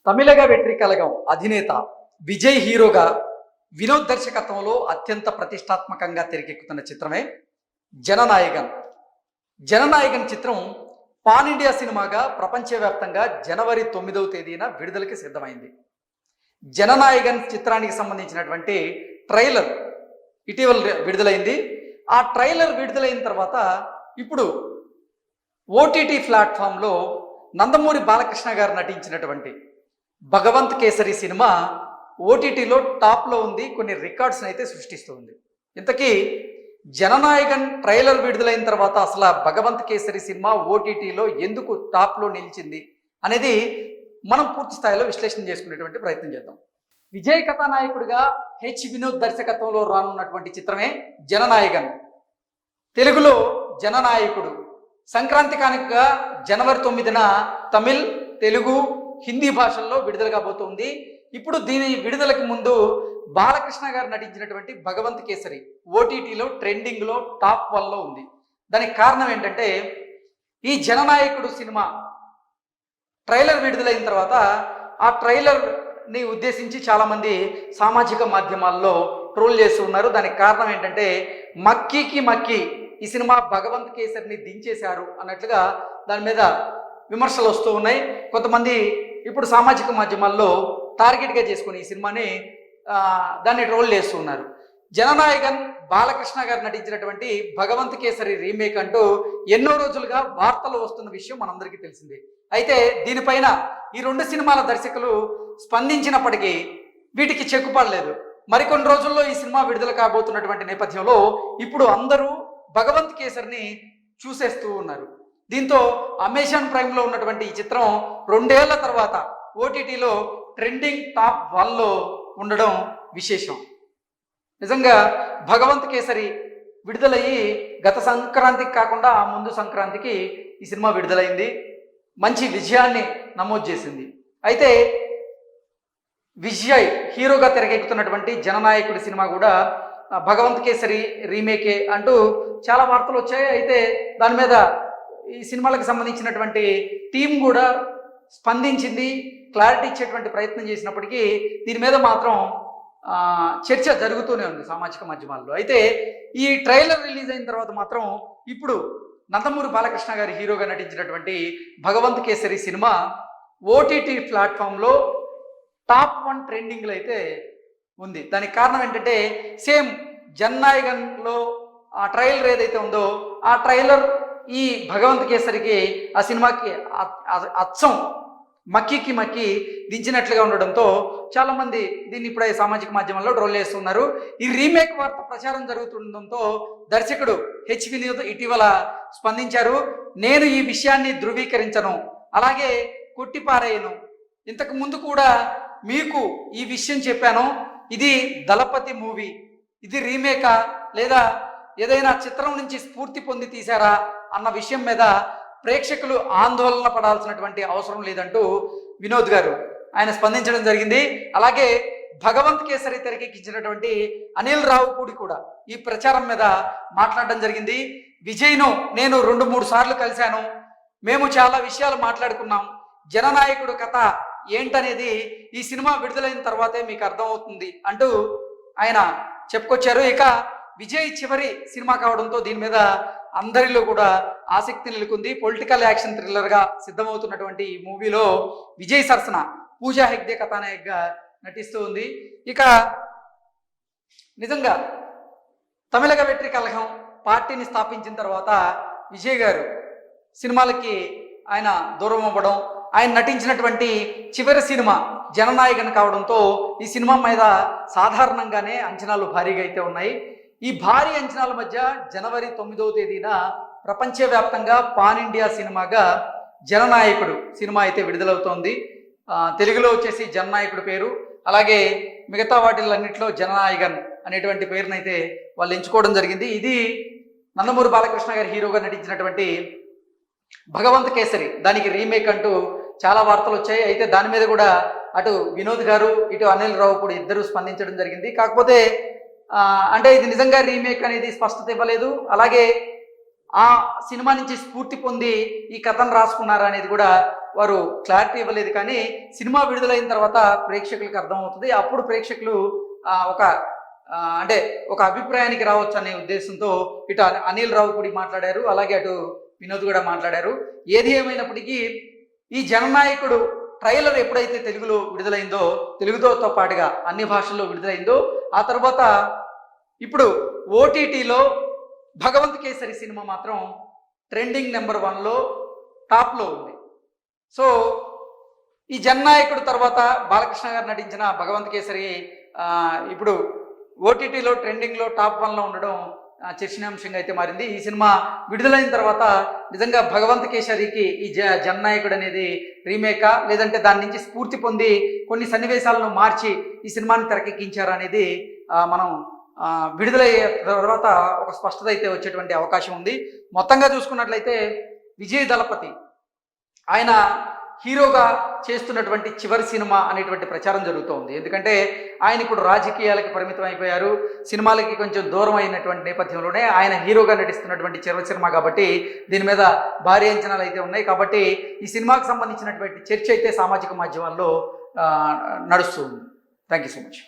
తమిళగ వెట్రి కళగం అధినేత విజయ్ హీరోగా వినోద్ దర్శకత్వంలో అత్యంత ప్రతిష్టాత్మకంగా తెరకెక్కుతున్న చిత్రమే జననాయగన్. జననాయగన్ చిత్రం పాన్ ఇండియా సినిమాగా ప్రపంచవ్యాప్తంగా జనవరి 9వ తేదీన విడుదలకి సిద్ధమైంది. జననాయగన్ చిత్రానికి సంబంధించినటువంటి ట్రైలర్ ఇటీవల విడుదలైంది. ఆ ట్రైలర్ విడుదలైన తర్వాత ఇప్పుడు ఓటీటీ ప్లాట్ఫామ్లో నందమూరి బాలకృష్ణ గారు నటించినటువంటి భగవంత్ కేసరి సినిమా ఓటీటీలో టాప్లో ఉంది. కొన్ని రికార్డ్స్ని అయితే సృష్టిస్తుంది. ఇంతకీ జననాయగన్ ట్రైలర్ విడుదలైన తర్వాత అసలు భగవంత్ కేసరి సినిమా ఓటీటీలో ఎందుకు టాప్లో నిలిచింది అనేది మనం పూర్తి స్థాయిలో విశ్లేషణ చేసుకునేటువంటి ప్రయత్నం చేద్దాం. విజయ్ కథానాయకుడిగా వినోద్ దర్శకత్వంలో రానున్నటువంటి చిత్రమే జననాయగన్. తెలుగులో జననాయకుడు. సంక్రాంతి కానుకగా జనవరి 9న తమిళ్, తెలుగు, హిందీ భాషల్లో విడుదల కాబోతోంది. ఇప్పుడు దీని విడుదలకు ముందు బాలకృష్ణ గారు నటించినటువంటి భగవంత్ కేసరి ఓటీటీలో ట్రెండింగ్లో టాప్ 1లో ఉంది. దానికి కారణం ఏంటంటే ఈ జననాయకుడు సినిమా ట్రైలర్ విడుదలైన తర్వాత ఆ ట్రైలర్ని ఉద్దేశించి చాలామంది సామాజిక మాధ్యమాల్లో ట్రోల్ చేస్తూ ఉన్నారు. దానికి కారణం ఏంటంటే మక్కీ ఈ సినిమా భగవంత్ కేసరిని దించేశారు అన్నట్లుగా దాని మీద విమర్శలు వస్తూ ఉన్నాయి. కొంతమంది ఇప్పుడు సామాజిక మాధ్యమాల్లో టార్గెట్గా చేసుకుని ఈ సినిమాని దాన్ని ట్రోల్ చేస్తూ ఉన్నారు. జననాయగన్ బాలకృష్ణ గారు నటించినటువంటి భగవంత్ కేసరి రీమేక్ అంటూ ఎన్నో రోజులుగా వార్తలు వస్తున్న విషయం మనందరికీ తెలిసిందే. అయితే దీనిపైన ఈ రెండు సినిమాల దర్శకులు స్పందించినప్పటికీ వీటికి చెక్కుపడలేదు. మరికొన్ని రోజుల్లో ఈ సినిమా విడుదల కాబోతున్నటువంటి నేపథ్యంలో ఇప్పుడు అందరూ భగవంత్ కేసరిని చూసేస్తూ ఉన్నారు. దీంతో అమెజాన్ ప్రైమ్లో ఉన్నటువంటి ఈ చిత్రం 2 ఏళ్ల తర్వాత ఓటీటీలో ట్రెండింగ్ టాప్ 1లో ఉండడం విశేషం. నిజంగా భగవంత్ కేసరి విడుదలయ్యి గత సంక్రాంతికి కాకుండా ఆ ముందు సంక్రాంతికి ఈ సినిమా విడుదలైంది. మంచి విజయాన్ని నమోదు చేసింది. అయితే విజయ్ హీరోగా తెరకెక్కుతున్నటువంటి జననాయకుడి సినిమా కూడా భగవంత్ కేసరి రీమేకే అంటూ చాలా వార్తలు వచ్చాయి. అయితే దాని మీద ఈ సినిమాలకు సంబంధించినటువంటి టీం కూడా స్పందించింది, క్లారిటీ ఇచ్చేటువంటి ప్రయత్నం చేసినప్పటికీ దీని మీద మాత్రం చర్చ జరుగుతూనే ఉంది సామాజిక మాధ్యమాల్లో. అయితే ఈ ట్రైలర్ రిలీజ్ అయిన తర్వాత మాత్రం ఇప్పుడు నందమూరి బాలకృష్ణ గారి హీరోగా నటించినటువంటి భగవంత్ కేసరి సినిమా ఓటీటీ ప్లాట్ఫామ్లో టాప్ 1 ట్రెండింగ్లో అయితే ఉంది. దానికి కారణం ఏంటంటే సేమ్ జననాయగన్లో ఆ ట్రైలర్ ఏదైతే ఉందో ఆ ట్రైలర్ ఈ భగవంత్ కేసరికి ఆ సినిమాకి అచ్చం మక్కి దించినట్లుగా ఉండడంతో చాలామంది దీన్ని ఇప్పుడే సామాజిక మాధ్యమాల్లో ట్రోల్ చేస్తున్నారు. ఈ రీమేక్ వార్త ప్రచారం జరుగుతుండడంతో దర్శకుడు వినోద్ ఇటీవల స్పందించారు. నేను ఈ విషయాన్ని ధృవీకరించను, అలాగే కొట్టిపారేయను. ఇంతకు ముందు కూడా మీకు ఈ విషయం చెప్పాను. ఇది దళపతి మూవీ, ఇది రీమేకా లేదా ఏదైనా చిత్రం నుంచి స్ఫూర్తి పొంది తీశారా అన్న విషయం మీద ప్రేక్షకులు ఆందోళన పడాల్సినటువంటి అవసరం లేదంటూ వినోద్ గారు ఆయన స్పందించడం జరిగింది. అలాగే భగవంత్ కేసరి తెరకెక్కించినటువంటి అనిల్ రావుపూడి కూడా ఈ ప్రచారం మీద మాట్లాడడం జరిగింది. విజయ్ను నేను 2-3 సార్లు కలిశాను, మేము చాలా విషయాలు మాట్లాడుకున్నాం. జననాయకుడు కథ ఏంటనేది ఈ సినిమా విడుదలైన తర్వాతే మీకు అర్థమవుతుంది అంటూ ఆయన చెప్పుకొచ్చారు. ఇక విజయ్ చివరి సినిమా కావడంతో దీని మీద అందరిలో కూడా ఆసక్తి నెలకొంది. పొలిటికల్ యాక్షన్ థ్రిల్లర్గా సిద్ధమవుతున్నటువంటి ఈ మూవీలో విజయ్ సరసన పూజా హెగ్డే కథానాయకగా నటిస్తూ ఉంది. ఇక నిజంగా తమిళగ వెట్రి కళగం పార్టీని స్థాపించిన తర్వాత విజయ్ గారు సినిమాలకి ఆయన దూరం అవ్వడం, ఆయన నటించినటువంటి చివరి సినిమా జననాయగన్ కావడంతో ఈ సినిమా మీద సాధారణంగానే అంచనాలు భారీగా అయితే ఉన్నాయి. ఈ భారీ అంచనాల మధ్య జనవరి 9వ తేదీన ప్రపంచవ్యాప్తంగా పాన్ ఇండియా సినిమాగా జననాయకుడు సినిమా అయితే విడుదలవుతోంది. తెలుగులో వచ్చేసి జననాయకుడు పేరు, అలాగే మిగతా వాటిలన్నింటిలో జననాయగన్ అనేటువంటి పేరునైతే వాళ్ళు ఎంచుకోవడం జరిగింది. ఇది నందమూరి బాలకృష్ణ గారి హీరోగా నటించినటువంటి భగవంత్ కేసరి, దానికి రీమేక్ అంటూ చాలా వార్తలు వచ్చాయి. అయితే దాని మీద కూడా అటు వినోద్ గారు ఇటు అనిల్ రావుపూడి ఇద్దరు స్పందించడం జరిగింది. కాకపోతే అంటే ఇది నిజంగా రీమేక్ అనేది స్పష్టత ఇవ్వలేదు. అలాగే ఆ సినిమా నుంచి స్ఫూర్తి పొంది ఈ కథను రాసుకున్నారా అనేది కూడా వారు క్లారిటీ ఇవ్వలేదు. కానీ సినిమా విడుదలైన తర్వాత ప్రేక్షకులకు అర్థమవుతుంది. అప్పుడు ప్రేక్షకులు ఒక అంటే ఒక అభిప్రాయానికి రావచ్చు అనే ఉద్దేశంతో ఇటు అనిల్ రావిపూడి మాట్లాడారు, అలాగే అటు వినోద్ కూడా మాట్లాడారు. ఏది ఏమైనప్పటికీ ఈ జననాయకుడు ట్రైలర్ ఎప్పుడైతే తెలుగులో విడుదలైందో, తెలుగుతో పాటుగా అన్ని భాషల్లో విడుదలైందో, ఆ తర్వాత ఇప్పుడు ఓటీటీలో భగవంత్ కేసరి సినిమా మాత్రం ట్రెండింగ్ నెంబర్ 1లో టాప్లో ఉంది. సో ఈ జననాయకుడు తర్వాత బాలకృష్ణ గారు నటించిన భగవంత్ కేసరి ఇప్పుడు ఓటీటీలో ట్రెండింగ్లో టాప్ 1లో ఉండడం చర్చనీయాంశంగా అయితే మారింది. ఈ సినిమా విడుదలైన తర్వాత నిజంగా భగవంత్ కేసరికి ఈ జననాయకుడు అనేది రీమేకా, లేదంటే దాని నుంచి స్ఫూర్తి పొంది కొన్ని సన్నివేశాలను మార్చి ఈ సినిమాని తెరకెక్కించారు అనేది మనం విడుదలయ్యే తర్వాత ఒక స్పష్టత అయితే వచ్చేటువంటి అవకాశం ఉంది. మొత్తంగా చూసుకున్నట్లయితే విజయ్ దళపతి ఆయన హీరోగా చేస్తున్నటువంటి చివరి సినిమా అనేటువంటి ప్రచారం జరుగుతోంది. ఎందుకంటే ఆయన ఇప్పుడు రాజకీయాలకి పరిమితం అయిపోయారు, సినిమాలకి కొంచెం దూరం అయినటువంటి నేపథ్యంలోనే ఆయన హీరోగా నటిస్తున్నటువంటి చివరి సినిమా కాబట్టి దీని మీద భారీ అంచనాలు అయితే ఉన్నాయి. కాబట్టి ఈ సినిమాకి సంబంధించినటువంటి చర్చ అయితే సామాజిక మాధ్యమాల్లో నడుస్తూ ఉంది. Thank you so much.